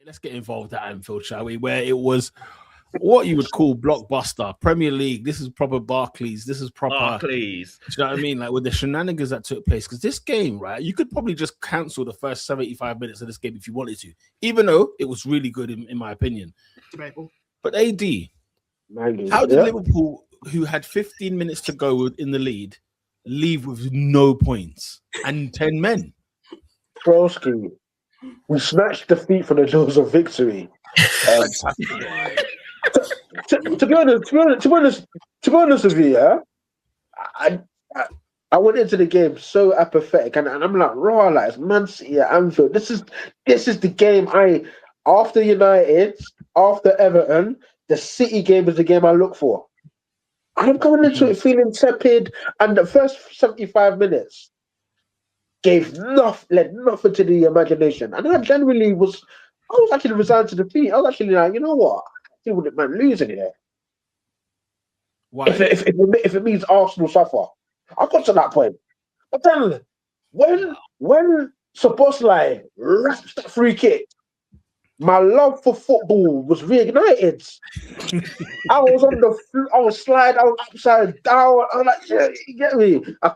let's get involved at Anfield, shall we? Where it was what you would call blockbuster Premier League. This is proper Barclays. This is proper Barclays. Do you know what I mean? Like with the shenanigans that took place. Because this game, right? You could probably just cancel the first 75 minutes of this game if you wanted to, even though it was really good in my opinion. But AD, how did Liverpool, who had 15 minutes to go in the lead, leave with no points and 10 men? Broski, we snatched defeat from the jaws of victory. To be honest with you, yeah, I went into the game so apathetic, and I'm like, raw, like it's Man City at Anfield. This is the game after United, after Everton, the City game is the game I look for. I'm coming into it feeling tepid, and the first 75 minutes led nothing to the imagination. And I generally was actually resigned to defeat. I was actually like, you know what? I wouldn't mind losing here. Why? If it means Arsenal suffer. I got to that point. But then when Szoboszlai wraps that free kick, my love for football was reignited. I was sliding, I was upside down. I was like, yeah, you get me? I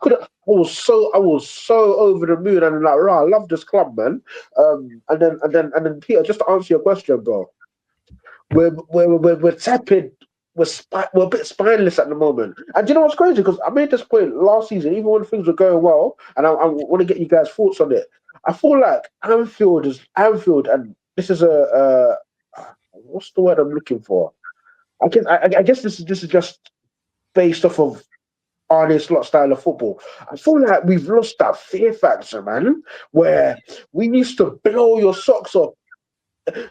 was so over the moon, and like, right, I love this club, man. And then Peter, just to answer your question, bro, we're tepid. We're a bit spineless at the moment. And do you know what's crazy? Because I made this point last season, even when things were going well, and I want to get you guys' thoughts on it. I feel like Anfield, and this is what's the word I'm looking for? I guess this is just based off of Arne Slot's style of football. I feel like we've lost that fear factor, man, where we used to blow your socks off.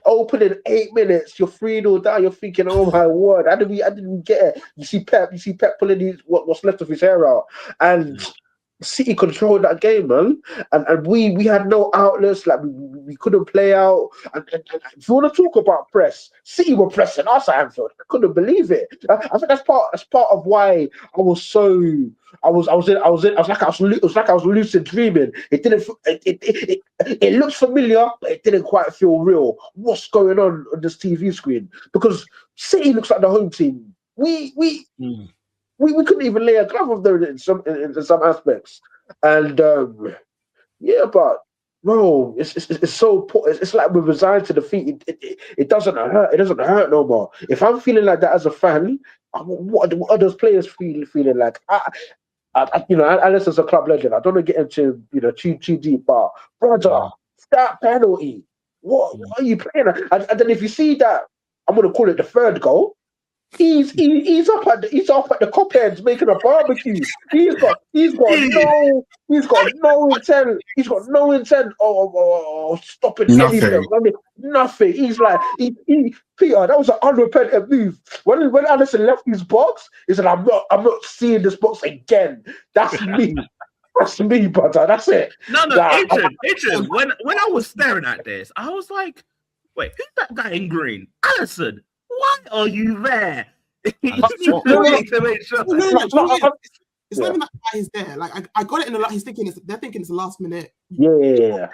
Opening 8 minutes, you're 3-0 down. You're thinking, "Oh my word, I didn't get it." You see Pep pulling what's left of his hair out, and City controlled that game, man. And we had no outlets, like we couldn't play out. And if you want to talk about press, City were pressing us at Anfield. I couldn't believe it. I think that's part of why I was like I was lucid dreaming. It looked familiar, but it didn't quite feel real. What's going on this TV screen? Because City looks like the home team. We couldn't even lay a glove of them in some aspects, and but bro, it's so poor. It's like we're resigned to defeat. It doesn't hurt. It doesn't hurt no more. If I'm feeling like that as a fan, what are those players feeling like? Alice is a club legend. I don't want to get into too deep, but brother, that penalty. What are you playing at? And then if you see that, I'm gonna call it the third goal. He's up at the copheads making a barbecue. He's got no intent. He's got no intent of stopping anything. I mean, nothing. He's like Peter. That was an unrepentant move. When Allison left his box, he said, "I'm not seeing this box again." That's me. That's me, brother. That's it. No, Adrian. When I was staring at this, I was like, "Wait, who's that guy in green? Allison. Why are you there?" It's not even that guy is there. Like I got it in the he's thinking they're thinking it's the last minute. Yeah.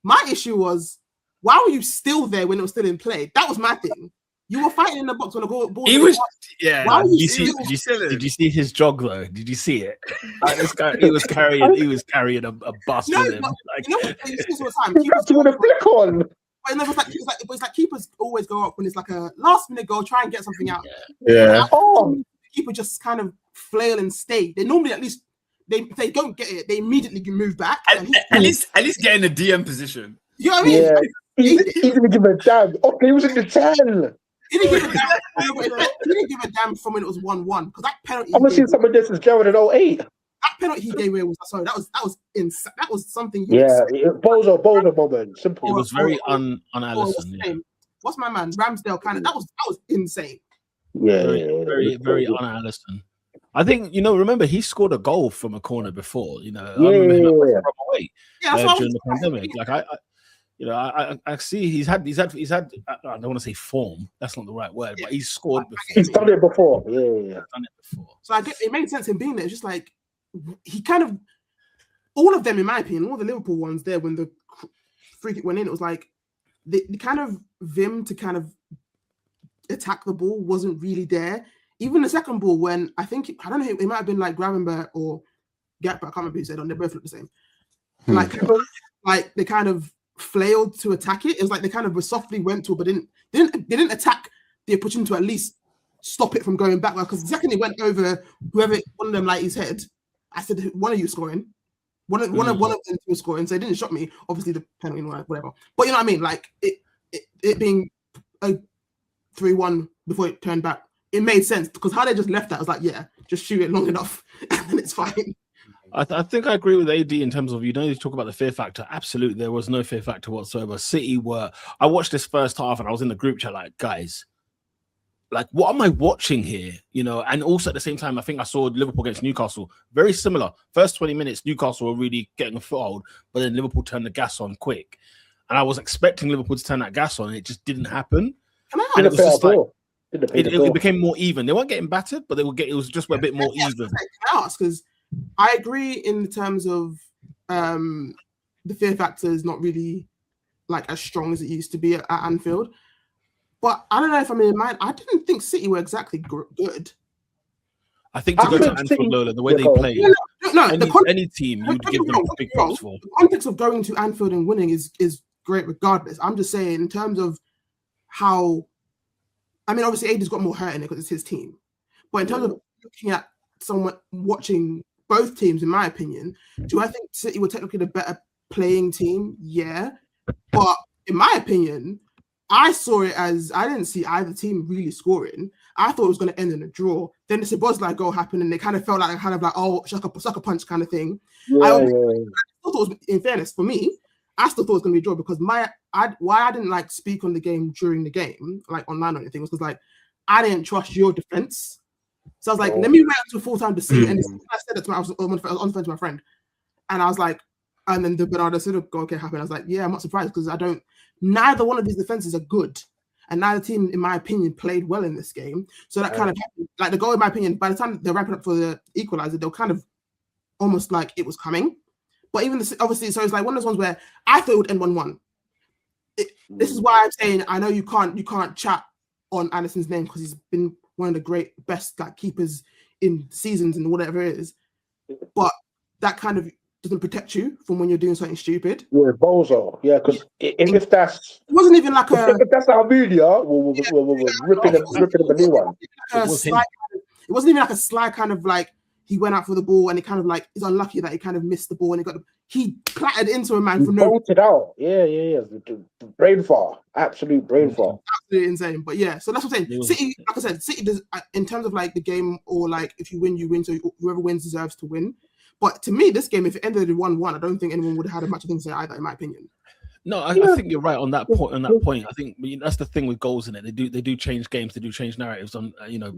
My issue was, why were you still there when it was still in play? That was my thing. You were fighting in the box when the ball. He was, yeah. Why Did you see his jog though? Did you see it? Like, this guy, he was carrying a bus with him. Like, you know what? This all the time. It's like keepers always go up when it's like a last minute goal, try and get something out. Yeah. The keeper just kind of flail and stay. They normally at least if they don't get it, they immediately move back. At least get in a DM position. You know what I mean? Yeah. He didn't give a damn. Okay, he was in the 10. He didn't give a damn from when it was 1-1 because that penalty. I'm gonna see some of this as Gerald in 08. That penalty he gave away was that was something. Bozo moment. Simple. It was very un-Allison. What's my man Ramsdale kind of that was insane. Yeah, very un-Allison. I think remember he scored a goal from a corner before. I remember him from away during the pandemic. Like I see he's had I don't want to say form, that's not the right word, but he's scored before. He's done it before. Yeah. Done it before. So it made sense him being there. It's just like he kind of all of them, in my opinion, all the Liverpool ones there when the free kick went in, it was like the kind of vim to kind of attack the ball wasn't really there. Even the second ball, when I don't know, it might have been like Gravenberch or Gakpo, I can't remember who said on. They both look the same. Like they kind of flailed to attack it. It was like they kind of softly went to it, but didn't attack the opportunity to at least stop it from going back. Because the second it went over whoever one of them like his head, I said, one of you scoring. One of them was scoring, so it didn't shock me. Obviously the penalty, whatever. But you know what I mean? Like it being a 3-1 before it turned back, it made sense because how they just left that, I was like, yeah, just shoot it long enough and then it's fine. I think I agree with AD in terms of, you talk about the fear factor. Absolutely, there was no fear factor whatsoever. City were. I watched this first half and I was in the group chat like, guys, like, what am I watching here? And also at the same time, I think I saw Liverpool against Newcastle. Very similar. First 20 minutes, Newcastle were really getting a foothold, but then Liverpool turned the gas on quick. And I was expecting Liverpool to turn that gas on, and it just didn't happen. It became more even. They weren't getting battered, but it was just a bit more even. Because I agree in terms of the fear factor is not really like as strong as it used to be at Anfield. But I don't know if I'm in mind. I didn't think City were exactly good. I think to go to Anfield, Lola, the way they play, any team you'd give them big props for. The context of going to Anfield and winning is great regardless. I'm just saying in terms of how, I mean, obviously AD's got more hurt in it because it's his team. But in terms of looking at someone watching both teams, in my opinion, do I think City were technically the better playing team? Yeah. But in my opinion, I saw it as I didn't see either team really scoring. I thought it was going to end in a draw. Then the Szoboszlai goal happened, and they kind of felt like sucker punch kind of thing. I still thought it was, in fairness, for me, I still thought it was going to be a draw because why I didn't like speak on the game during the game, like online or anything, was because like I didn't trust your defense. So I was like, let me wait until full time to see. And I said that to I was on the phone to my friend, and I was like, and then the Bernardo Silva goal happened. I was like, yeah, I'm not surprised because neither one of these defenses are good. And neither team, in my opinion, played well in this game. So that kind of happened. Like the goal, in my opinion, by the time they're wrapping up for the equalizer, they were kind of almost like it was coming. But even obviously, so it's like one of those ones where I thought it would end 1-1. This is why I'm saying I know you can't chat on Anderson's name because he's been one of the best like keepers in seasons and whatever it is. But that kind of doesn't protect you from when you're doing something stupid. Yeah, bozo. Yeah, because if that's it wasn't even like if that's our media, we're ripping a new one. It wasn't even like a sly kind of like he went out for the ball and it kind of like is unlucky that he kind of missed the ball and he clattered into a man for no. Bolted out. Yeah. Brain fart, absolute brain fart. Absolutely insane. But yeah, so that's what I'm saying. City, like I said, City does in terms of like the game or like if you win, you win. So whoever wins deserves to win. But to me, this game, if it ended in 1-1, I don't think anyone would have had much of a thing to say either, in my opinion. No, I think you're right on that point. I think that's the thing with goals in it. They do change games. They do change narratives on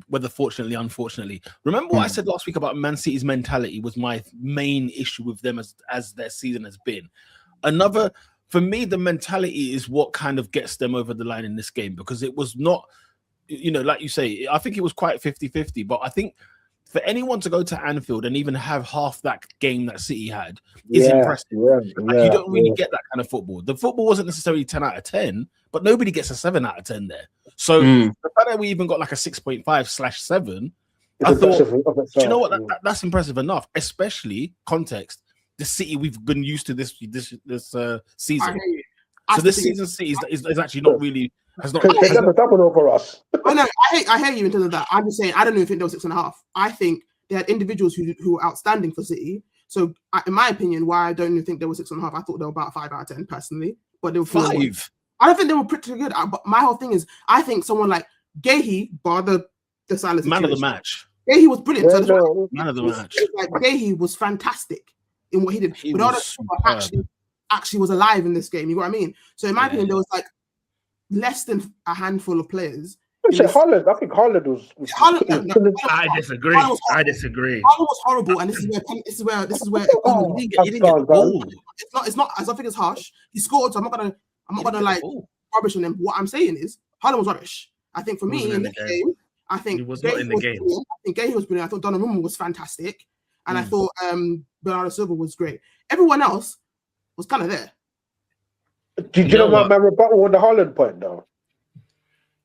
whether fortunately, unfortunately. Remember what I said last week about Man City's mentality was my main issue with them as their season has been. For me, the mentality is what kind of gets them over the line in this game because it was not, like you say, I think it was quite 50-50, but I think for anyone to go to Anfield and even have half that game that City had is impressive. You don't really get that kind of football. The football wasn't necessarily 10 out of 10, but nobody gets a 7 out of 10 there. So the fact that we even got like a 6.5/7, I thought, do you know what? That's impressive enough, especially context. The City we've been used to this season. So this season City is actually not really. Has not double over us. I know. I hear you in terms of that. I'm just saying I don't even think there was 6.5. I think they had individuals who were outstanding for City. So in my opinion, why I don't even think they were 6.5. I thought they were about 5 out of 10 personally. But they were 5. I don't think they were pretty good. But my whole thing is, I think someone like Guehi, bar the silence, man of the match. Guehi was brilliant. Man of the match. Like Guehi was fantastic in what he did. But actually was alive in this game. You know what I mean? So in my opinion, there was like less than a handful of players. I think Haaland was. I disagree. Haaland was horrible, and this is where he didn't get the goal. It's not. I don't think it's harsh. He scored, so I'm not gonna like rubbish on him. What I'm saying is Haaland was rubbish. I think for me in the game, I think he was not in the game. I think Guehi was brilliant. I thought Donnarumma was fantastic, and I thought Bernardo Silva was great. Everyone else was kind of there. Do you know my rebuttal on the Haaland point though?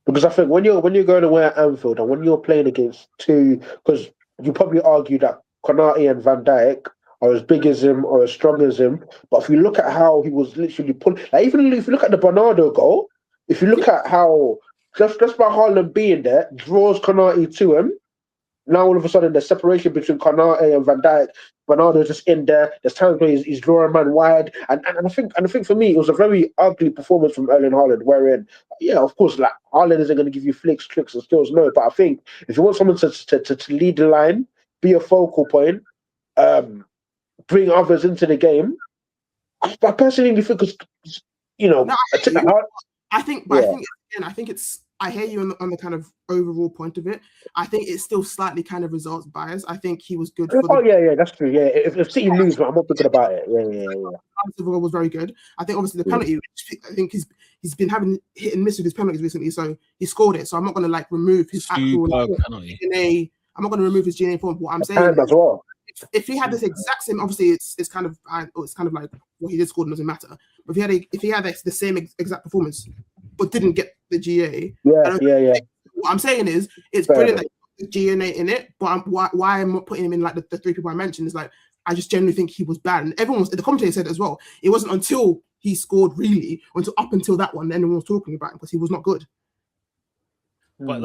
Because I think when you're going away at Anfield and when you're playing against two, because you probably argue that Konate and Van Dijk are as big as him or as strong as him. But if you look at how he was literally pulling, like even if you look at the Bernardo goal, if you look at how just by Haaland being there draws Konate to him. Now all of a sudden there's separation between Konate and Van Dijk. Bernardo's just in there. There's times where he's drawing man wide, and I think for me it was a very ugly performance from Erling Haaland. Wherein, yeah, of course, like Haaland isn't going to give you flicks, tricks, and skills, no. But I think if you want someone to lead the line, be a focal point, bring others into the game, I personally think, because No, I think it's. I hear you on the kind of overall point of it. I think it's still slightly kind of results biased. I think he was good. Yeah, that's true. Yeah, if City lose, but I'm not thinking about it. Yeah. Was very good. I think obviously the penalty. I think he's been having hit and miss with his penalties recently, so he scored it. So I'm not going to remove his actual DNA. I'm not going to remove his DNA from what I'm saying. As well. If he had this exact same, obviously it's kind of like what he did score doesn't matter. But if he had the same exact performance, but didn't get the GA, yeah. What I'm saying is it's brilliant that the GA in it, but why I'm not putting him in like the three people I mentioned is like I just genuinely think he was bad, and the commentator said as well. It wasn't until he scored really up until that one, then everyone was talking about him because he was not good. But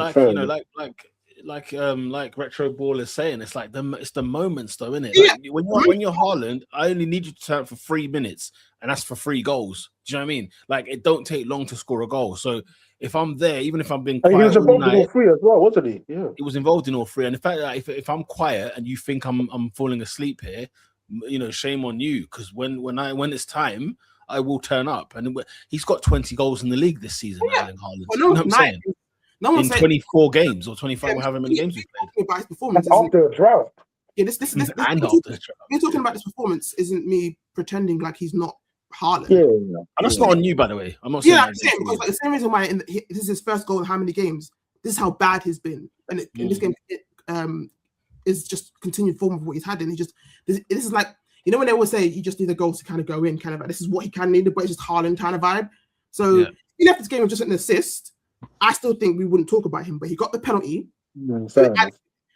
like Retro Ball is saying, it's like it's the moments though, isn't it? Yeah. Like, when you're Haaland, I only need you to turn for 3 minutes, and that's for 3 goals. Do you know what I mean? Like it don't take long to score a goal. So if I'm there, even if I'm being quiet, he was involved in all 3 as well, wasn't he? Yeah, he was involved in all 3. And in fact, that if I'm quiet and you think I'm falling asleep here, shame on you. Because when it's time, I will turn up. And he's got 20 goals in the league this season. Yeah. Haaland. Well, you know what I'm saying? No one in 24 games or 25, however many games we've played. About his performance after a drought. Yeah, this and after the drought. We're talking about this performance. Isn't me pretending like he's not Haaland. Yeah, and that's not on you, by the way. I'm not saying. Yeah, I'm saying because the same reason why this is his first goal in how many games. This is how bad he's been, and in this game, is just continued form of what he's had, and this is like when they always say you just need the goals to kind of go in, kind of. This is what he kind of needed, but it's just Haaland kind of vibe. So he left this game with just an assist. I still think we wouldn't talk about him, but he got the penalty.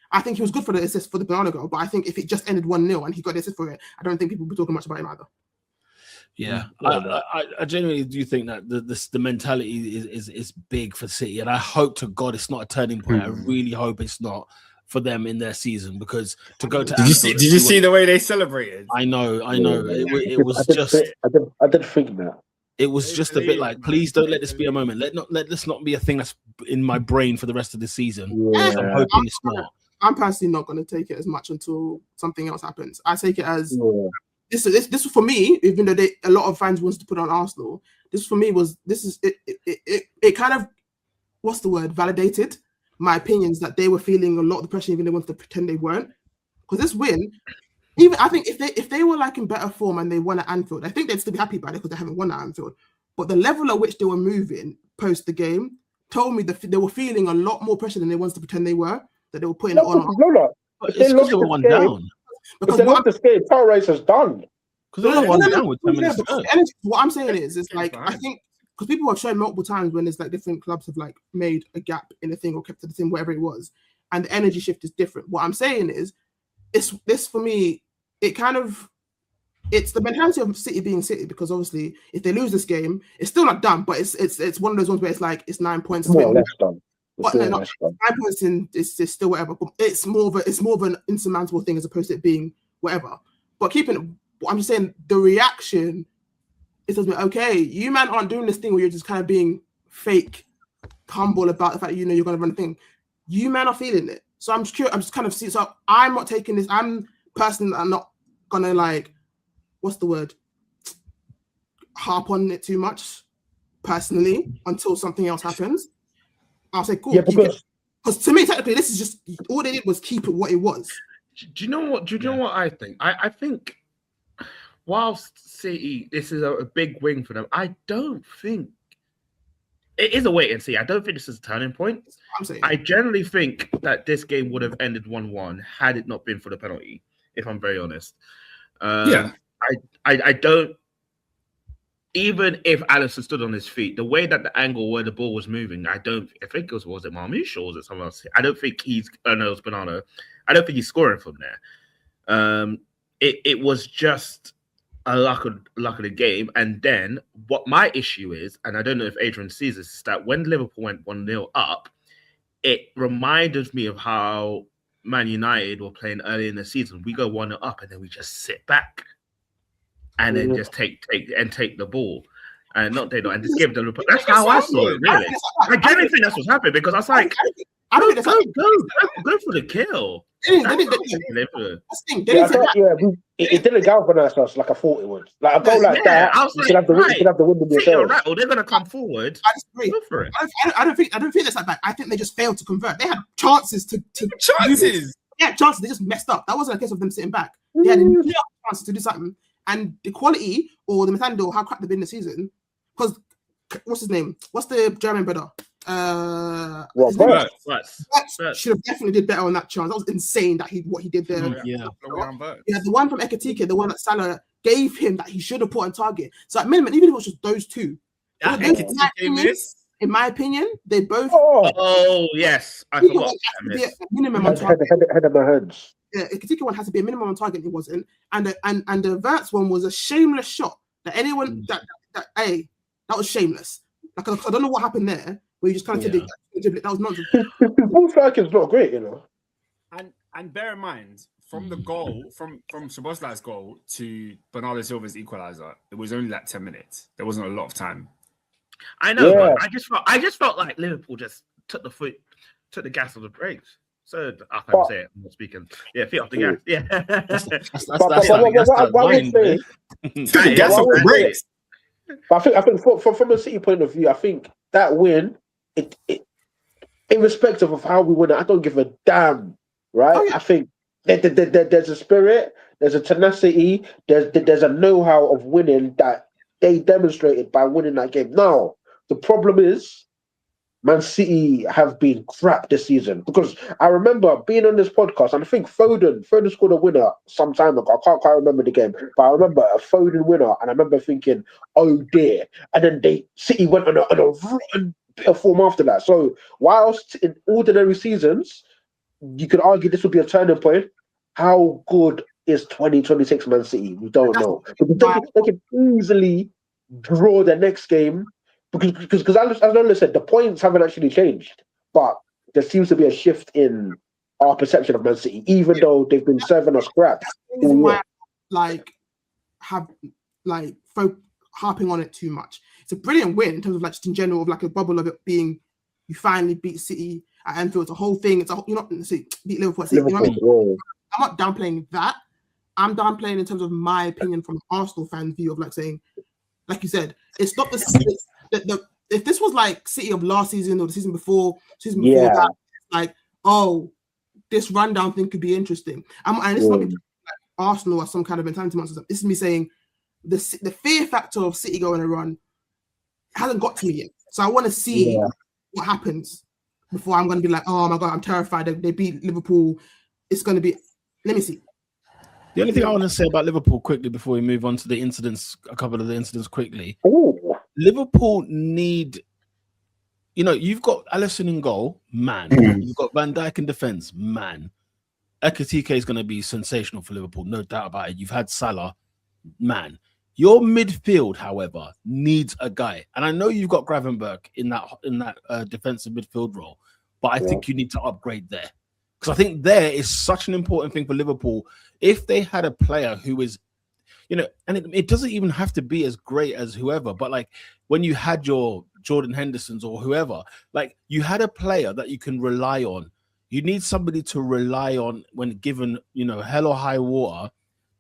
I think he was good for the assist for the Bernardo goal, but I think if it just ended 1-0 and he got the assist for it, I don't think people would be talking much about him either. Yeah, I genuinely do think that the mentality is big for City, and I hope to God it's not a turning point. I really hope it's not for them in their season, because to go to did you see the way they celebrated? I know. It was I did think that. It was just a bit like, please don't let this be a moment. Let this not be a thing that's in my brain for the rest of the season. Yeah. I'm hoping it's not. I'm personally not going to take it as much until something else happens. I take it as this for me, even though a lot of fans wants to put on Arsenal. This for me was it kind of validated my opinions that they were feeling a lot of the pressure, even they wanted to pretend they weren't. Because this win. Even I think if they were like in better form and they won at Anfield, I think they'd still be happy about it because they haven't won at Anfield. But the level at which they were moving post the game told me that they were feeling a lot more pressure than they wanted to pretend they were. That they were putting it on. No. It's because they were 1 down. Because they lost the game, power race is done. Because they were 1 down with 10 minutes to go. What I'm saying is like I think because people have shown multiple times when there's like different clubs have like made a gap in a thing or kept to the thing, whatever it was, and the energy shift is different. What I'm saying is, this for me. It's the mentality of City being City, because obviously if they lose this game, it's still not done, but it's one of those ones where it's like it's 9 points. More or less done. But no, 9 points in it's still whatever. But it's more of an insurmountable thing as opposed to it being whatever. But I'm just saying the reaction is okay. You man aren't doing this thing where you're just kind of being fake, humble about the fact that you're going to run the thing. You man are feeling it. So I'm just curious. I'm just kind of seeing. So I'm not taking this. I'm not gonna harp on it too much personally until something else happens. I'll say cool. Yeah, because to me, technically, this is just all they did was keep it what it was. Do you know what I think? I think whilst City, this is a big win for them, I don't think it is a wait and see. I don't think this is a turning point. I generally think that this game would have ended 1-1 had it not been for the penalty, if I'm very honest. I don't. even if Alisson stood on his feet, the way that the angle where the ball was moving, I think it was it Marmoush or was it someone else? I don't think he's no, it's Bonanno. I don't think he's scoring from there. It was just a luck of the game. And then what my issue is, and I don't know if Adrian sees this, is that when Liverpool went 1-0 up, it reminded me of how Man United were playing early in the season. We go 1-0 up and then we just sit back and then just take the ball. And not they don't and just give them. That's how I saw it, really. I genuinely think that's what's happened because I was like, I don't think go for the kill. It didn't galvanize us like I thought it would. Like a goal like that, you should have the wind in yourself. They're gonna come forward. I disagree. Go for it. I don't think that's like that. I think they just failed to convert. They had chances to chances. Yeah, chances. They just messed up. That wasn't a case of them sitting back. They had enough chances to do something. And the quality or the mentality or how crap they've been this season, because what's his name? What's the German brother? Should have definitely did better on that chance. That was insane that what he did there. Yeah, the one from Ekitike, the one that Salah gave him that he should have put on target. So at minimum, even if it was just those two, in my opinion, they both. Oh yes, I forgot. Minimum on target. Head of my heads. Yeah, a particular one has to be a minimum on target. It wasn't, and the Verts one was a shameless shot that anyone that was shameless. Like I don't know what happened there, where you just kind of did that was nonsense. Ball striking's not great, you know. And bear in mind, from the goal, from Szoboszlai's goal to Bernardo Silva's equaliser, it was only like 10 minutes. There wasn't a lot of time. I know, but I just felt like Liverpool just took the gas off the brakes. So I can't say it. I'm not speaking. Yeah, feet off the gas. Yeah. But I think from a City point of view, I think that win, it irrespective of how we win it, I don't give a damn, right? Oh, yeah. I think there's a spirit, there's a tenacity, there's a know-how of winning that they demonstrated by winning that game. Now, the problem is, Man City have been crap this season because I remember being on this podcast and I think Foden scored a winner some time ago. I can't quite remember the game, but I remember a Foden winner and I remember thinking, oh dear. And then City went on a rotten bit of form after that. So whilst in ordinary seasons, you could argue this would be a turning point, how good is 2026 Man City? We don't know. But they can easily draw the next game. Because as Lola said, the points haven't actually changed, but there seems to be a shift in our perception of Man City, even though they've been serving us crap. Harping on it too much. It's a brilliant win in terms of like just in general of like a bubble of it being you finally beat City at Anfield. It's a whole thing. You're not beat Liverpool. You know what I mean? I'm not downplaying that. I'm downplaying in terms of my opinion from an Arsenal fan view of like saying, like you said, it's not if this was like City of last season or the season before that, like, oh, this rundown thing could be interesting. And it's not like Arsenal or some kind of mentality monster. This is me saying the fear factor of City going a run hasn't got to me yet. So I want to see what happens before I'm going to be like, oh my God, I'm terrified. They beat Liverpool. It's going to be, let me see. The only thing I want to say about Liverpool quickly before we move on to the incidents, a couple of the incidents quickly. Ooh. Liverpool need, you've got Alisson in goal, man. You've got Van Dijk in defense, man. Ekitike is going to be sensational for Liverpool, no doubt about it. You've had Salah, man. Your midfield, however, needs a guy. And I know you've got Gravenberch in that defensive midfield role, but I think you need to upgrade there. Because I think there is such an important thing for Liverpool. If they had a player who is, and it doesn't even have to be as great as whoever, but like when you had your Jordan Hendersons or whoever, like you had a player that you can rely on. You need somebody to rely on when given, hell or high water.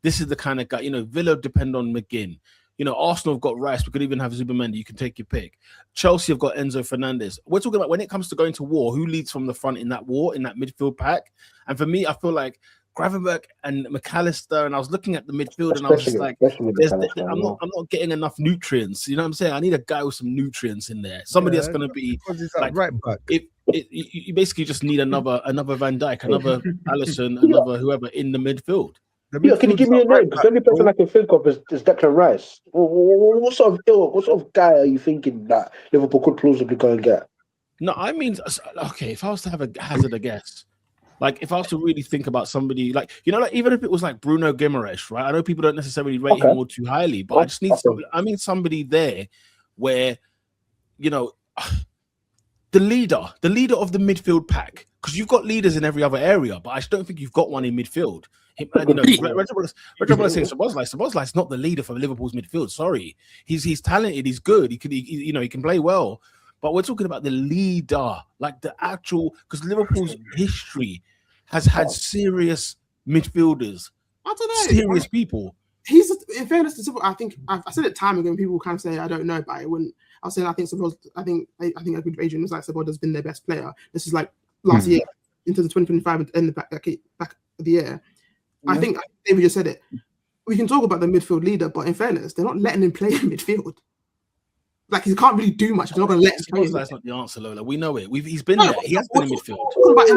This is the kind of guy, Villa depend on McGinn. Arsenal have got Rice. We could even have Zubimendi. You can take your pick. Chelsea have got Enzo Fernandez. We're talking about when it comes to going to war, who leads from the front in that war, in that midfield pack? And for me, I feel like Gravenberch and McAllister, and I was looking at the midfield and I was just like, I'm not getting enough nutrients. You know what I'm saying? I need a guy with some nutrients in there. Somebody that's going to be like right back. You basically just need another Van Dijk, another Alisson, another whoever in the midfield. Yeah, can you give me a name? Because the only person I can think of is Declan Rice. What sort of guy are you thinking that Liverpool could plausibly go and get? No, I mean, okay, if I was to have a hazard a guess, like if I was to really think about somebody, like, you know, like even if it was like Bruno Guimaraes, right? I know people don't necessarily rate him all too highly, but I just need somebody there where, you know, the leader of the midfield pack, because you've got leaders in every other area, but I just don't think you've got one in midfield. You know, Reginald saying Szoboszlai's not the leader for Liverpool's midfield. Sorry, he's talented, he's good, he can play well. But we're talking about the leader, like the actual, because Liverpool's history has had serious midfielders. I don't know. Serious people. He's, in fairness to Liverpool, I think I said it time ago when people kind of say I don't know, but I wouldn't. I was saying I think I agree with Adrian. It's like Szoboszlai's been their best player. This is like last year into the 2025 and the back of the year. Yeah. I think David just said it. We can talk about the midfield leader, but in fairness, they're not letting him play in midfield. Like, he can't really do much. They're not going to let him play. That's not the answer, Lola. We know it. He's been there. He has been in midfield. I'm talking about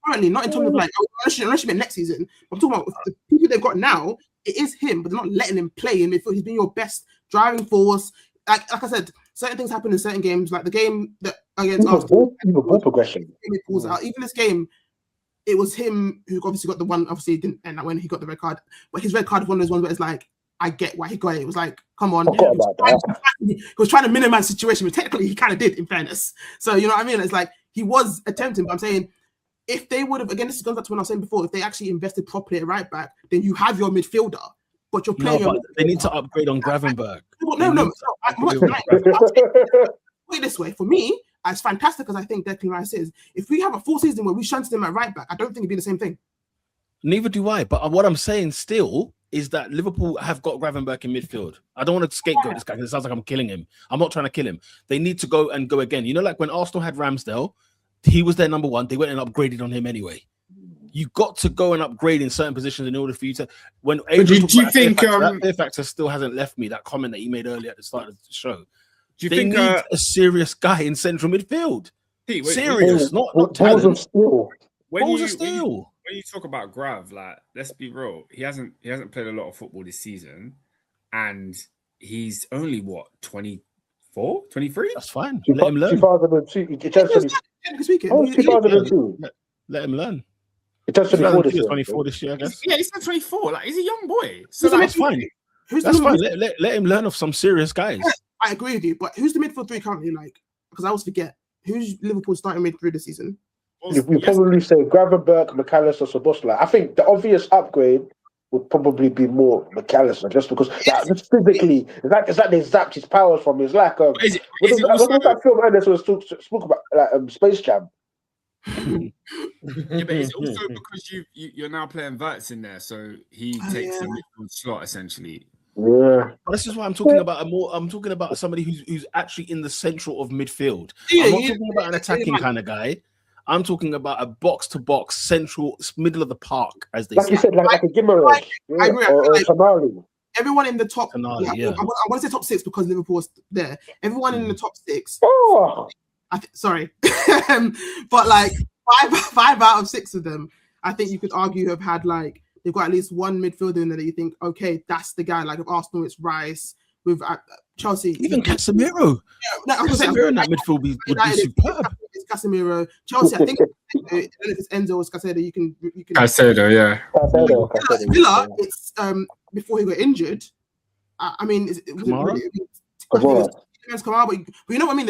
currently, not in terms of like, unless you meant next season. I'm talking about the people they've got now. It is him, but they're not letting him play in midfield. He's been your best driving force. Like I said, certain things happen in certain games. Like the game that against Arsenal, ball progression. Even this game, it was him who obviously got the one. Obviously, it didn't end up when he got the red card. But his red card is one of those ones where it's like, I get why he got it. It was like, come on. He was trying to minimize the situation, but technically he kind of did, in fairness. So, you know what I mean? It's like, he was attempting, but I'm saying, if they would have, again, this goes back to what I was saying before, if they actually invested properly at right back, then you have your midfielder, but you're playing... No, but they need to upgrade on Gravenberg. No. Put it this way, for me, as fantastic as I think Declan Rice is, if we have a full season where we shunted him at right back, I don't think it'd be the same thing. Neither do I, but what I'm saying still is that Liverpool have got Gravenberg in midfield. I don't want to scapegoat this guy because it sounds like I'm killing him. I'm not trying to kill him. They need to go again. You know, like when Arsenal had Ramsdale, he was their number one. They went and upgraded on him anyway. You got to go and upgrade in certain positions in order for you to. When Adrian do you think that fear factor still hasn't left me? That comment that he made earlier at the start of the show. Do you they think need a serious guy in central midfield? Serious, not talent. Balls of steel. When you talk about Grav, like, let's be real, he hasn't played a lot of football this season, and he's only 24, 23? That's fine. Let him learn. 2002. It turns 2002. Let him learn. It turns 24 this year. 24 this year, I guess. Yeah, he's 24. Like, he's a young boy. So that's fine. That's fine. Let him learn of some serious guys. Yeah, I agree with you, but who's the midfield three currently? Like, because I always forget who's Liverpool starting midfield this season. You probably say Gravenberg, McAllister, Szoboszlai. I think the obvious upgrade would probably be more McAllister, just because just physically, it's like they zapped his powers from his lack of. What's that film Ernest was spoke about, like Space Jam? Yeah, but it's also because you're now playing Verts in there, so he takes the midfield slot essentially. Yeah, but this is why I'm talking about I'm talking about somebody who's actually in the central of midfield. I'm not talking about an attacking kind of guy. I'm talking about a box-to-box, central, middle of the park, as they say. You said, like a Guimaraes or Tonali. Everyone in the top, I want to say top six because Liverpool's there. Everyone in the top six. Oh, sorry, but like five out of six of them, I think you could argue have had like they've got at least one midfielder in there that you think, okay, that's the guy. Like if Arsenal, it's Rice. With Chelsea, even Casemiro. Casemiro in that midfield would be superb. It's Casemiro. Chelsea, I think if it's Enzo or Caicedo, you can. Caicedo, yeah. Villa, it's before he got injured. I mean, Kamara. But you know what I mean?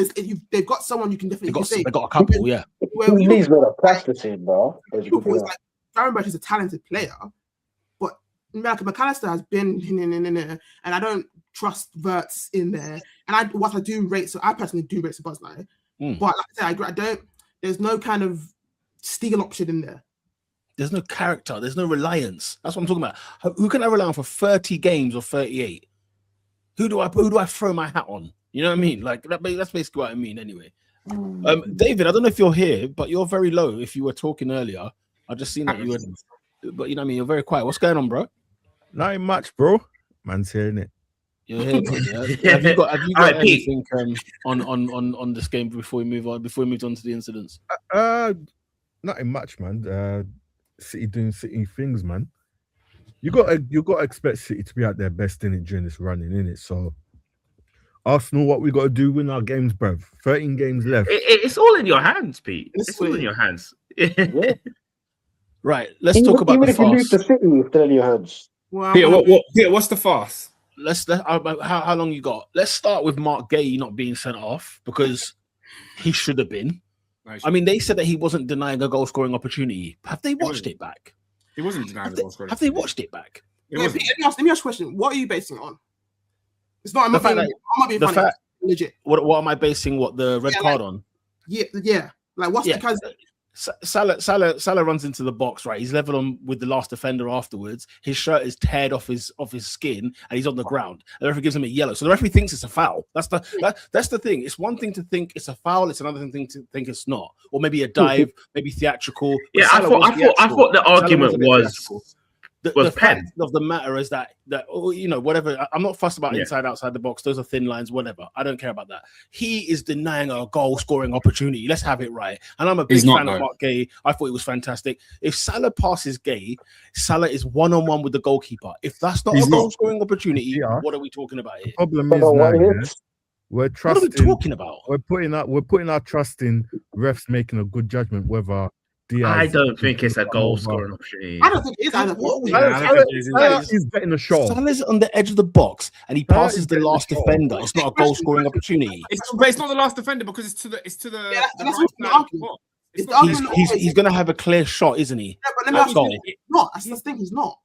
They've got someone you can definitely say. They got a couple, yeah. He's got a plasticine, bro. Gravenberch is a talented player, but McAllister has been and I don't trust Verts in there. And I personally do rate Szoboszlai. But like I said, there's no kind of steal option in there. There's no character. There's no reliance. That's what I'm talking about. Who can I rely on for 30 games or 38? Who do I throw my hat on? You know what I mean? Like that's basically what I mean anyway. David, I don't know if you're here, but you're very low. If you were talking earlier, I just seen that you were, but you know what I mean? You're very quiet. What's going on, bro? Nothing much, bro. Man's hearing it. You're here, yeah. Have you got anything on this game before we move on? Before we move on to the incidents? Nothing much, man. City doing City things, man. you got to expect City to be at their best in it during this running, in it. So Arsenal, what we got to do, win our games, bruv. 13 games left. It's all in your hands, Pete. It's all in Honestly. your hands. Yeah. Right. Let's talk about even the if you lose to fast. City, it's still in your hands. Well, Peter, what's the fast? How long you got? Let's start with Mark Gay not being sent off because he should have been. I mean, they said that he wasn't denying a goal scoring opportunity. Have they watched it back? He wasn't denying the goal scoring. Have they watched it back? Pete, let me ask you a question. What are you basing it on? It's not. I'm not being funny. Legit. What am I basing the red card on? Yeah. Like, what's the kind of... Salah runs into the box, right? He's level on with the last defender afterwards. His shirt is teared off his skin, and he's on the ground. The referee gives him a yellow, so the referee thinks it's a foul. That's the thing. It's one thing to think it's a foul. It's another thing to think it's not, or maybe a dive, maybe theatrical. Yeah, I thought the argument was the fact of the matter is that whatever. I'm not fussed about inside, outside the box. Those are thin lines, whatever. I don't care about that. He is denying a goal scoring opportunity. Let's have it right. And I'm a big fan of Mark Gay. I thought it was fantastic. If Salah passes Gay, Salah is 1-on-1 with the goalkeeper. If that's not a goal scoring opportunity, what are we talking about here? The problem is now, we're trusting. What are we talking about? We're putting our trust in refs making a good judgment whether. I don't think it's a goal scoring opportunity. I don't think it is. Salah is getting a shot. Salah's on the edge of the box and he passes the last defender. It's not a goal scoring opportunity. But it's not the last defender because it's to the. Yeah, that's what's the argument. He's going to have a clear shot, isn't he? Yeah, but let me ask you, not. That's the thing. He's not.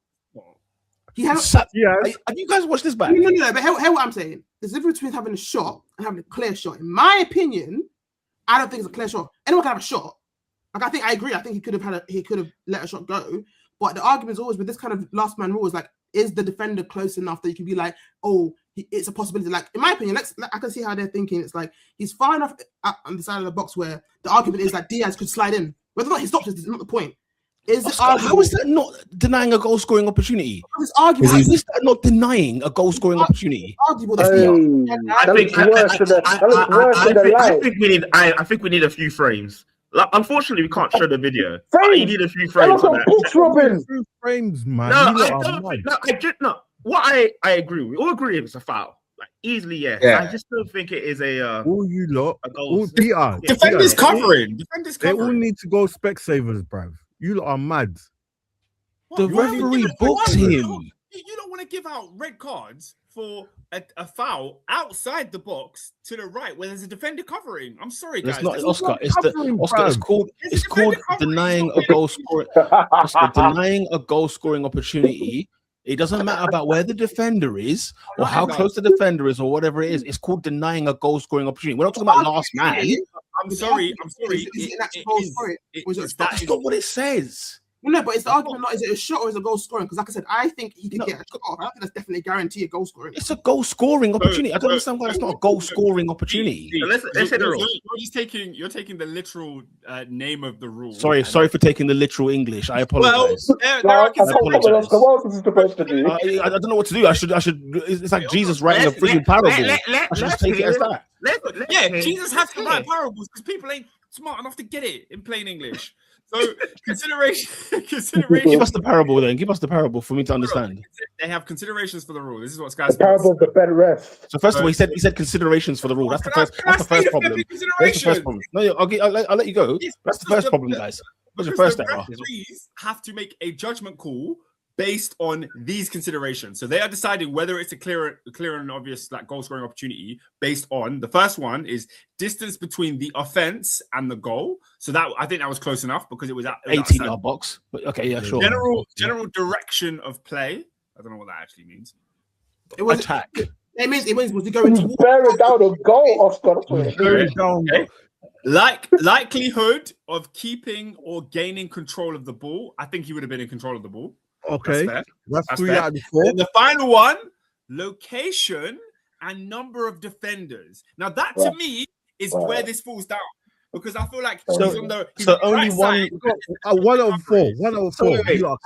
He has. Have you guys watched this back? No. But hear what I'm saying. There's a difference between having a shot and having a clear shot. In my opinion, I don't think it's a clear shot. Anyone can have a shot. Like, I agree. I think he could have let a shot go. But the argument is always with this kind of last man rule is like, is the defender close enough that you can be like, oh, it's a possibility. Like, in my opinion, I can see how they're thinking. It's like he's far enough on the side of the box where the argument is that Diaz could slide in. Whether or not he stops is not the point. How is that not denying a goal scoring opportunity? This argument is that not denying a goal scoring opportunity? Arguable. I think we need a few frames. Like, unfortunately, we can't show the video. You need a few frames for that. Few frames, man. What I agree. We all agree it's a foul. Like, easily, yes. Yeah. I just don't think it is a. All you lot. A goal. Defenders covering. They all need to go Specsavers, bruv. You lot are mad. The referee books him. You don't want to give out red cards for a foul outside the box to the right where there's a defender covering. I'm sorry, guys. It's not Oscar. It's called denying a goal scoring. Oscar, denying a goal scoring opportunity. It doesn't matter about where the defender is or how close the defender is or whatever it is. It's called denying a goal scoring opportunity. We're not talking about last man. I'm sorry. That's not what it says. Well, no, but it's the argument not is it a shot or is it a goal scoring? Because like I said, I think he did get a shot off. I think that's definitely guaranteed a goal scoring. It's a goal scoring opportunity. I don't understand why it's not a goal scoring opportunity. Let's hit the rule. You're taking the literal name of the rule. Sorry for taking the literal English. I apologize. What else is supposed to do? I don't know what to do. I should. It's like Jesus writing a freaking parable. I should just take it as that. Jesus has to write parables because people ain't smart enough to get it in plain English. So consideration. Give us the parable then. Give us the parable for me to understand. They have considerations for the rule. This is what Sky says. The parable of the better ref. So first of all, he said considerations for the rule. That's the first problem. That's the first problem. No, I'll let you go. That's the first problem, guys. What's your first error? Referees have to make a judgment call based on these considerations. So they are deciding whether it's a clear and obvious like goal scoring opportunity based on the first one is distance between the offense and the goal. So that I think that was close enough because it was at 18-yard box. But okay, yeah, sure. General direction of play. I don't know what that actually means. It was attack. It means was he going to bear it down a goal, Oscar. Okay. Likelihood of keeping or gaining control of the ball. I think he would have been in control of the ball. Okay, that's 3 fair. out of 4. And the final one, location and number of defenders. Now that to me is where this falls down because I feel like he's on the only right one. 1 out of 4. 1 out of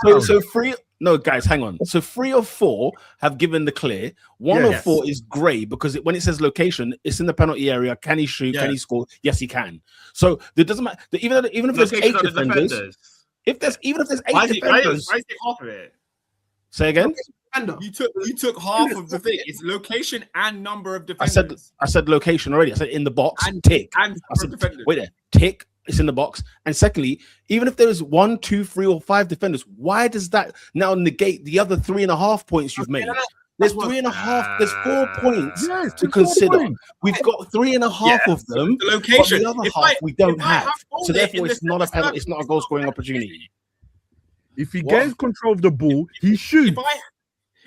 4. So 3. No, guys, hang on. So 3 of 4 have given the clear. 1 of 4 is grey because when it says location, it's in the penalty area. Can he shoot? Can he score? Yes, he can. So it doesn't matter. Even if there's 8 defenders. If there's 8 defenders, why is it half of it? Say again. Defender. You took half of the thing. It's location and number of defenders. I said location already. I said in the box. And tick. and I said defenders. wait there. Tick. It's in the box. And secondly, even if there is 1, 2, 3, or 5 defenders, why does that now negate the other 3.5 points you've made? There's 3.5. There's 4 points to consider. We've got 3.5 of them. The location. But the other half we don't have. So therefore, it's not a penalty. It's not a goal scoring opportunity. If he gains control of the ball, he shoots.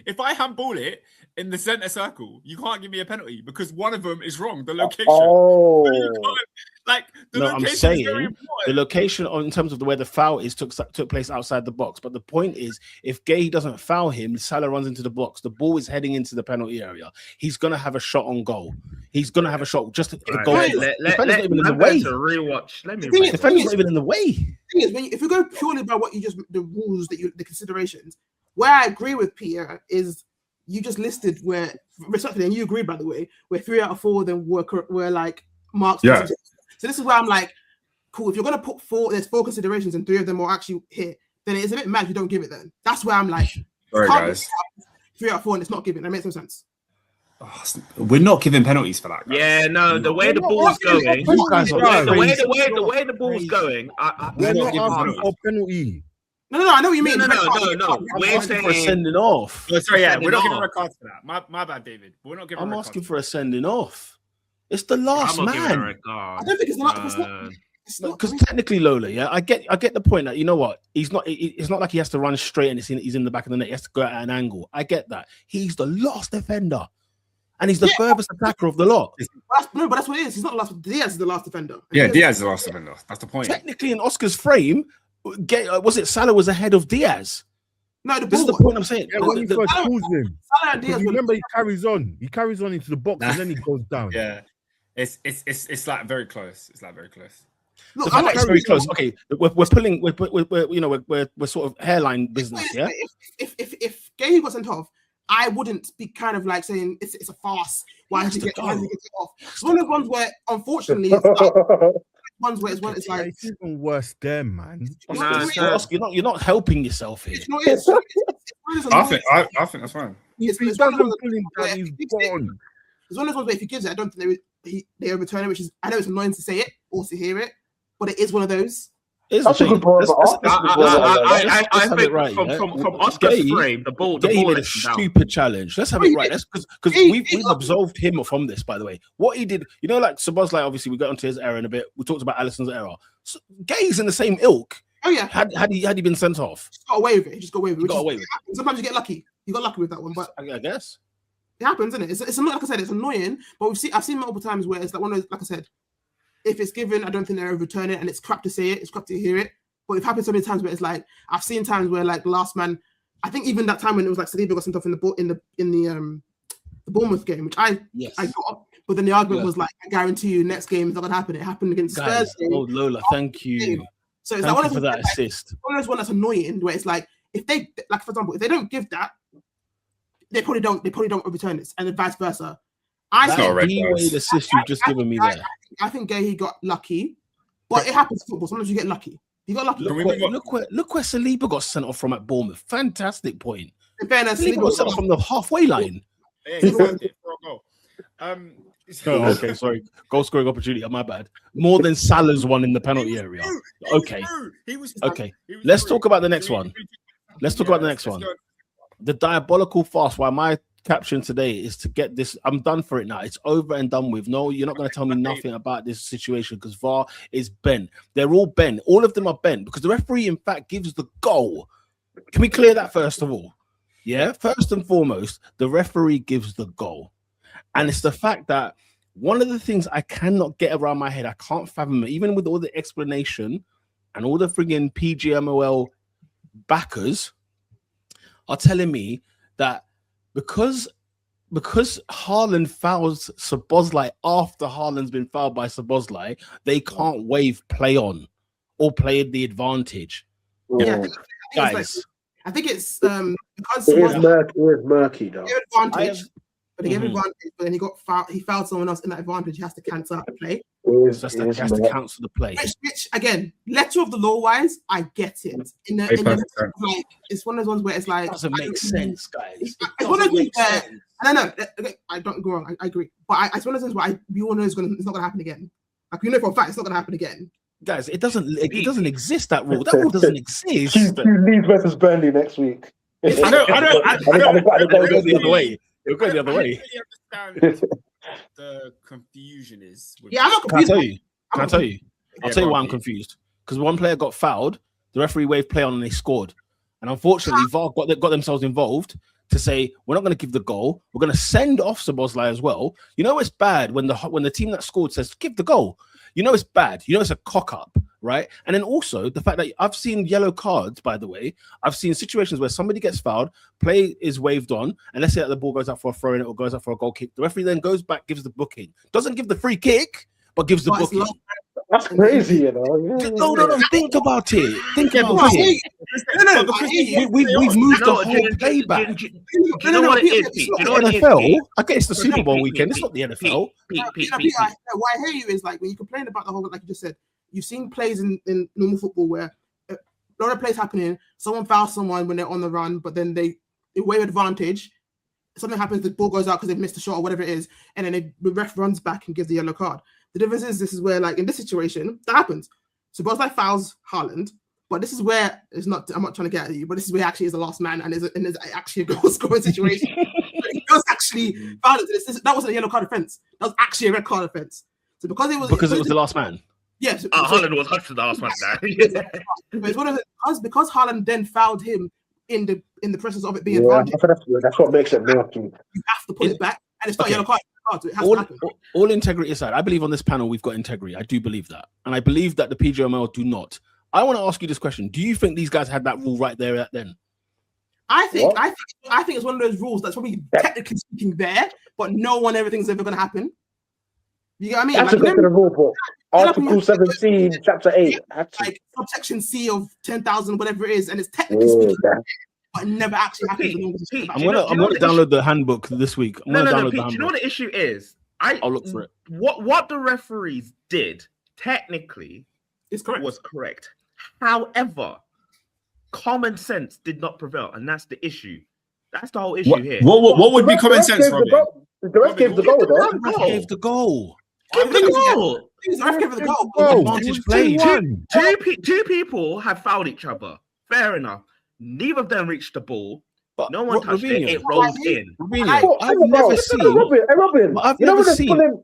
If I handball it in the center circle, you can't give me a penalty because one of them is wrong. The location. Oh. I'm saying the location in terms of where the foul is took place outside the box. But the point is, if Gay doesn't foul him, Salah runs into the box. The ball is heading into the penalty area. He's gonna have a shot on goal. He's gonna have a shot just to go. Defender's not even in the way. Defender's not even in the way. The thing is, if you go purely by what the rules the considerations, where I agree with Peter is you just listed where respectfully, and you agree by the way, where 3 out of 4 of them were like marks. Yeah. So this is where I'm like, cool. If you're gonna put 4, there's 4 considerations and 3 of them will actually hit, then it's a bit mad you don't give it. Then that's where I'm like, Sorry, guys. 3 out of 4 and it's not given. That makes no sense. We're not giving penalties for that, guys. Yeah, no, the way the ball's going, the way the ball's going, We're not asking for penalty. No, I know what you mean. No. We're asking for a sending off. Oh, sorry, yeah, we're not giving red cards for that. My bad, David. We're not giving. I'm asking for a sending off. It's the last man. I don't think it's not. Because technically, Lola, yeah, I get the point that you know what, he's not. It's not like he has to run straight and he's in the back of the net. He has to go at an angle. I get that. He's the last defender, and he's the furthest attacker of the lot. But that's what it is. He's not the last. Diaz is the last defender. Yeah, Diaz is the last defender. That's the point. Technically, in Oscar's frame, was it Salah was ahead of Diaz? No, this is the point I'm saying. Yeah, when he first pulls him, Salah and Diaz. Remember, he carries on. He carries on into the box and then he goes down. Yeah, it's like very close. It's like very close. Look, it's very close. Okay, we're pulling. We're sort of hairline business. Yeah. If Gay got sent off, I wouldn't be kind of like saying it's a farce. Why did he get off? It's one of the ones where, unfortunately, it's like it's even worse there, man. You're not helping yourself here. I think that's fine. It's one of those ones where if he gives it, I don't think they overturn it, which is, I know it's annoying to say it or to hear it, but it is one of those. That's a good point. I think from Oscar's frame, the ball made a stupid challenge. Let's have it right. Because we've absolved him from this, by the way. What he did, like Szoboszlai, obviously, we got onto his error in a bit. We talked about Alisson's error. So, Gay's in the same ilk. Oh, yeah. Had he been sent off? He got away with it. He just got away with it. Got away with it. Sometimes you get lucky. You got lucky with that one, but I guess. It happens, isn't it? It's like I said, it's annoying, but I've seen multiple times where it's like one of those, like I said, if it's given, I don't think they overturn it, and it's crap to say it, it's crap to hear it. But it happens so many times where it's like I've seen times where like last man, I think even that time when it was like Saliba got sent off in the Bournemouth game, which I got, but then the argument was like, I guarantee you, next game is not gonna happen. It happened against Spurs. Oh Lola, thank you. So it's thank like you for that assist. One of those that's annoying, where it's like if they, like for example, if they don't give that, they probably don't overturn this, and then vice versa. That's not a D-Wade assist you've just given me there. I think Gay got lucky, but it happens in football. Sometimes you get lucky. You got lucky. Look where Saliba got sent off from at Bournemouth. Fantastic point. In fairness, Saliba got sent off from the halfway line. Yeah, he found it for a goal. Okay, sorry. Goal scoring opportunity. My bad. More than Salah's one in the penalty area. Okay. Let's talk about the next one. The diabolical farce. Why my caption today is to get this. I'm done for it now. It's over and done with. No, you're not going to tell me nothing about this situation because VAR is bent. They're all bent. All of them are bent because the referee, in fact, gives the goal. Can we clear that first of all? Yeah. First and foremost, the referee gives the goal, and it's the fact that one of the things I cannot get around my head. I can't fathom it, even with all the explanation and all the friggin' PGMOL backers are telling me that because Haaland fouls Szoboszlai after Haaland's been fouled by Szoboszlai, they can't waive play on or play the advantage. Yeah, guys. I think it's because it is murky though. Advantage, but But they gave him advantage, but then he got fouled. He fouled someone else in that advantage. He has to cancel out the play. He has to cancel the play. Which again, letter of the law wise, I get it. Like, it's one of those ones where it's like, it doesn't make sense, guys. It's one of those things where, I don't know. I don't go wrong. I agree, but it's one of those things where we all know it's not going to happen again. Like, we know for a fact it's not going to happen again. Guys, it doesn't exist. That rule doesn't exist. Leeds versus Burnley next week. I don't go the other way. It'll go the other way. I really understand the confusion is. I'm not confused. Can I tell you? I'll tell you why I'm confused. Because one player got fouled, the referee waved play on and they scored. And unfortunately, VAR got themselves involved to say, we're not going to give the goal. We're going to send off Szoboszlai as well. You know it's bad when the team that scored says, give the goal. You know it's bad. You know it's a cock-up, right? And then also the fact that I've seen yellow cards, by the way. I've seen situations where somebody gets fouled, play is waved on, and let's say that the ball goes out for a throw-in or goes out for a goal kick. The referee then goes back, gives the booking. Doesn't give the free kick, but gives the booking. That's crazy, you know. No. Think about it. Think about it. We've moved the whole play back. You know what it is? It's not the NFL. I guess it's the Super Bowl weekend. It's not the NFL. What I hear you is like when you complain about the whole, like you just said, you've seen plays in normal football where a lot of plays happening. Someone fouls someone when they're on the run, but then they wave advantage. Something happens, the ball goes out because they've missed a shot or whatever it is, and then the ref runs back and gives the yellow card. The difference is this is where, like in this situation, that happens. So both like fouls Haaland, but this is where it's not. I'm not trying to get at you, but this is where actually is the last man, and is actually a goal scoring situation. It was actually fouled. That wasn't a yellow card offense. That was actually a red card offense. So because it was the last man. Yes, Haaland was actually the last man. It's one of because Haaland then fouled him in the process of it being advantage. That's what makes it nasty. You have to put it back, and it's not yellow card. So it has to happen. All integrity aside, I believe on this panel we've got integrity. I do believe that, and I believe that the PGML do not. I want to ask you this question: do you think these guys had that rule right there then? I think it's one of those rules that's probably technically speaking there, but no one ever thinks it's ever going to happen. You get what I mean? That's a bit of the rule book. Article 17, Chapter 8. Like subsection C of 10,000, whatever it is, and it's technically speaking, but it never actually happens. I'm gonna download the handbook this week. No, Pete, you know what the issue is? I'll look for it. What the referees did technically was correct. However, common sense did not prevail, and that's the issue. That's the whole issue here. What would be common sense, Robin? The ref gave the goal, though. The ref gave the goal. Give the goal. The ref gave the goal. Advantage played. Two people have fouled each other. Fair enough. Neither of them reached the ball. But no one touched it. It rolled in. I've never seen. Robin, I've never seen.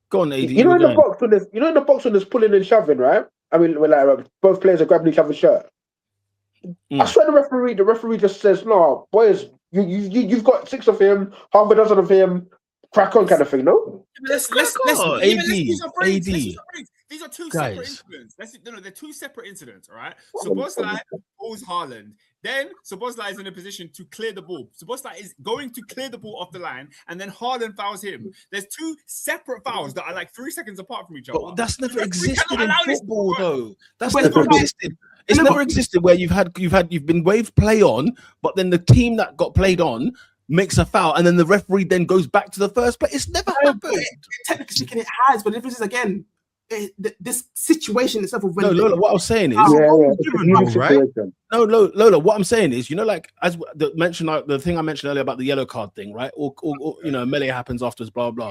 Go on, AD. You know in the box when there's pulling and shoving, right? I mean, when like both players are grabbing each other's shirt. I swear the referee just says, "No, boys, you've got 6 of him, half a dozen of him, crack on," kind of thing. No. Let's AD. These are two separate incidents. They're two separate incidents, all right? Szoboszlai pulls Haaland. Then Szoboszlai is in a position to clear the ball. Szoboszlai is going to clear the ball off the line, and then Haaland fouls him. There's two separate fouls that are like 3 seconds apart from each other. But that's never existed in football, though. That's never existed. It's never existed where you've been waved play on, but then the team that got played on makes a foul, and then the referee then goes back to the first play. It's never happened. Technically speaking, it has, but the difference is again. This situation itself of when Lola, what I was saying is right? No, Lola, what I'm saying is, you know, like as the thing I mentioned earlier about the yellow card thing, right? Or you know, melee happens afterwards, blah blah.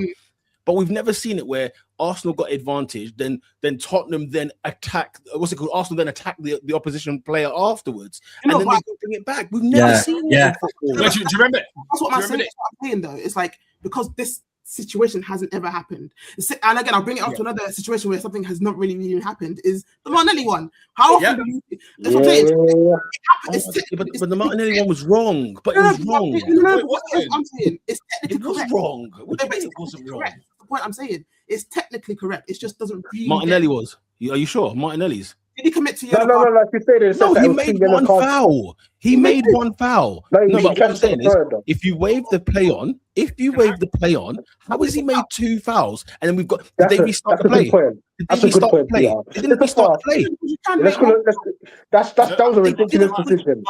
But we've never seen it where Arsenal got advantage, then Tottenham then attack. What's it called? Arsenal then attack the opposition player afterwards, and then they bring it back. We've never seen it. Yeah. Do you remember? That's what I'm saying though. It's like because this situation hasn't ever happened. And again, I'll bring it up to another situation where something has not really even happened. Is the Martinelli one? How often? That's what I'm saying. But the Martinelli one was wrong. But it was wrong. I'm saying it's technically correct. Wrong. It wasn't wrong. The point I'm saying it's technically correct. It just doesn't really. Martinelli was. Are you sure? Martinelli's. Did he commit to No, yellow no, card? like you said, it No, said that he it was made two yellow one cards. foul. He made one foul. No, No, he but what I'm cancelled saying the is, third, though. if you wave the play on, how has he made 2 fouls? And then we've got, did they restart the That's a play? good point. Did they That's a good restart the point, play? Peter. They didn't It's a restart the play. You can Let's make one. that was a ridiculous decision.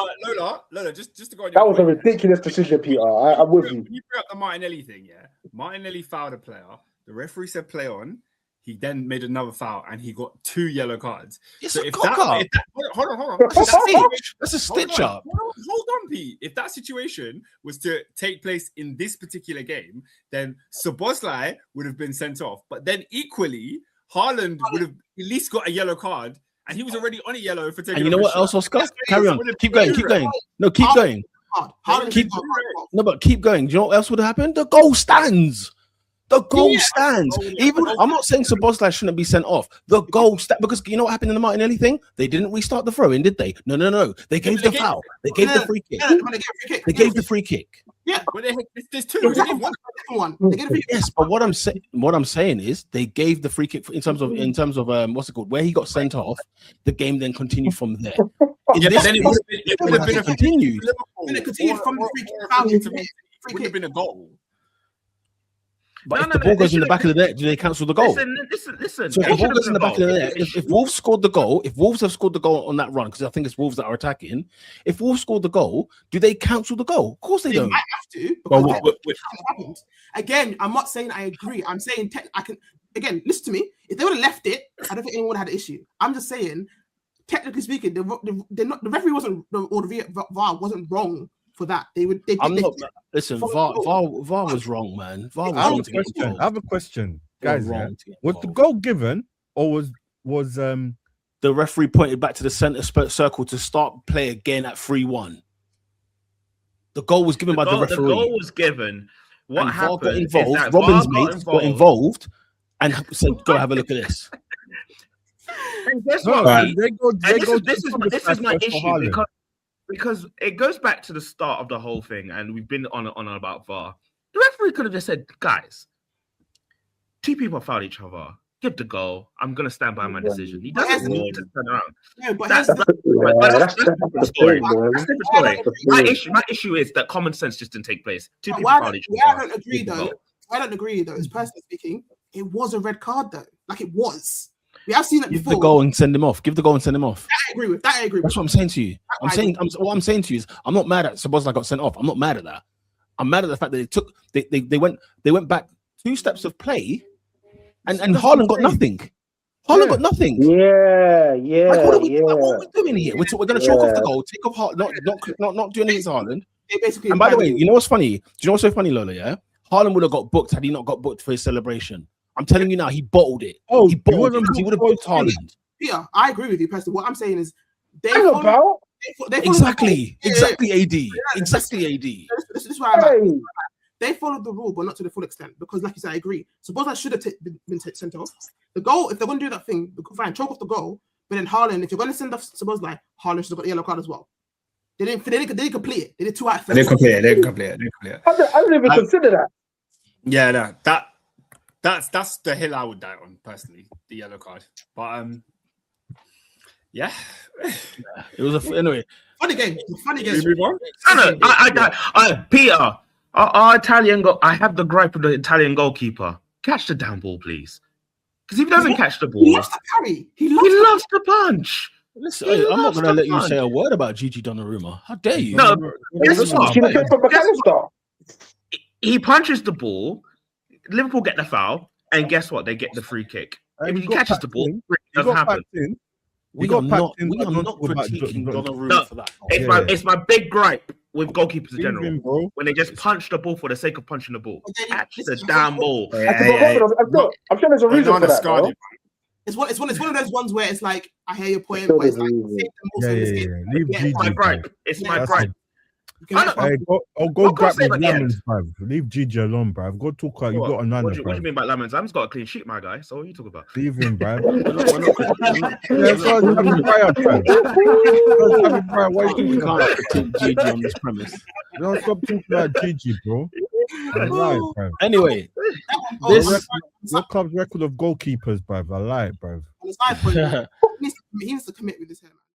Lola, just to go on your That was a point, ridiculous decision, Peter. I'm with you. when you bring up the Martinelli thing, yeah, Martinelli fouled a player. The referee said play on. He then made another foul and he got 2 yellow cards. It's So a if cock that, up. hold on. That's a If that stitch. situation- That's a hold stitch on, up. Hold on, Pete. If that situation was to take place in this particular game, then Szoboszlai would have been sent off. But then equally, Haaland would have at least got a yellow card, and he was already on a yellow for taking. And you know off what his else, shirt. Oscar? That's Carry on. what Keep going. No, keep going. Haaland Keep- is not- No, but keep going. Do you know what else would have happened? The goal stands. The goal Yeah. stands. Even I'm not saying Szoboszlai shouldn't be sent off. The goal stands because you know what happened in the Martinelli thing? They didn't restart the throw in, did they? No. They gave the foul. They gave the free kick. Yeah, when they get a free kick. They gave the free kick. But there's 2. Yeah, They gave one. one. They get a free kick. Yes, but what I'm saying is they gave the free kick in terms of what's it called? Where he got sent off, the game then continued from there. Yeah, but then it would have been a continued. Then it continued from the free kick. It would have been a goal. But No, if no, the no, ball they goes in the should've- back of the net, do they cancel the goal? Listen. So if It the ball should've goes in been the a back of the goal. net, if Wolves scored the goal, if Wolves have scored the goal on that run, because I think it's Wolves that are attacking, if Wolves scored the goal, do they cancel the goal? Of course they They don't. might have to. Well, Because what- that's what happens. Again, I'm not saying I agree. I'm saying I can. Again, listen to me. If they would have left it, I don't think anyone had an issue. I'm just saying, technically speaking, the referee wasn't or the VAR wasn't wrong for that. Listen, VAR was wrong, man. VAR was I have wrong a to get question. involved. I have a question, They were guys. wrong Yeah? to get Was the involved. goal given or was The referee pointed back to the center circle to start play again at 3-1. The goal was given by the referee. The goal was given. What and VAR happened got is involved. that Robin's VAR mates got involved and said, "Go have a look at this." And guess no? what? Right. They go. They And go. this is my issue because it goes back to the start of the whole thing, and we've been on about VAR. The referee could have just said, "Guys, 2 people fouled each other. Give the goal. I'm gonna stand by my decision." He doesn't need to turn around. No, but That's here's the- that's a different story. man. That's a different story. My issue is that common sense just didn't take place. 2 people why fouled each I other. don't agree Give the though. goal. I don't agree though. As personally speaking, it was a red card though. Like it was. We have seen it Give before. the goal and send him off. Give the goal and send him off. I agree with that. I agree with. That's what I'm saying to you. That. What I'm saying to you is, I'm not mad at Szoboszlai got sent off. I'm not mad at that. I'm mad at the fact that they went back 2 steps of play, and Haaland got nothing. Haaland got nothing. Yeah. Like, what are we doing here? We're going to choke off the goal, take off Haaland, not do anything to Haaland. They basically. And by the way, you know what's funny? Do you know what's so funny, Lola? Yeah, Haaland would have got booked had he not got booked for his celebration. I'm telling you now, he bottled it. Oh, he bottled it because he would have booked Haaland. Peter, I agree with you personally. What I'm saying is, they Hang followed- about. they followed Exactly, the rule. exactly, AD, exactly, AD. This is where I'm at. Hey. They followed the rule, but not to the full extent. Because, like you said, I agree. Suppose I should have been sent off. The goal, if they're going to do that thing, fine, choke off the goal. But then Haaland, if you're going to send off, suppose like Haaland should have got a yellow card as well. They didn't complete it. They did 2 out of 3. They didn't complete it. I didn't even consider that. Yeah, no, that's the hill I would die on personally, the yellow card. But yeah. It was anyway. Funny game. Funny game. Should we move on? I Peter, our Italian goal. I have the gripe of the Italian goalkeeper. Catch the damn ball, please. Because if he doesn't catch the ball, He loves to carry. He he loves loves to punch. Listen, He I'm not loves going to to let you punch. say a word about Gigi Donnarumma. How dare you? No, guess what? She came from McAllister. He punches the ball. Liverpool get the foul, and guess what? They get the free kick. If he catches the ball, it doesn't happen. We got are packed not in, but don't talk about critiquing Donnarumma No, for that. It's my big gripe with goalkeepers in Leave general him, bro. when they just punch the ball for the sake of punching the ball. Okay, Catch the listen, damn ball. I'm sure there's a reason for that. Though. It's one of those ones where it's like, I hear your point, Sure but it's there's like a reason. Leave Yeah, Gigi. It's my bro. gripe. It's my That's gripe. Hey, go What grab can I say the about the end? lemons, bruv. Leave Gigi alone, bruv. Go talk about you What? got a nana, What do you bruv. mean by lemons? I've got a clean sheet, my guy. So what are you talking about? Leave him, bruv. We're Yeah, so I'm having fire, bruv. I'm having fire. What are you You talking can't about? critique Gigi on this premise. Don't stop talking about Gigi, bro. I lie, bruv. Anyway, Oh, this Your club's record of goalkeepers, bruv. I lie, bruv. on the side point, he needs to commit with this hair, man.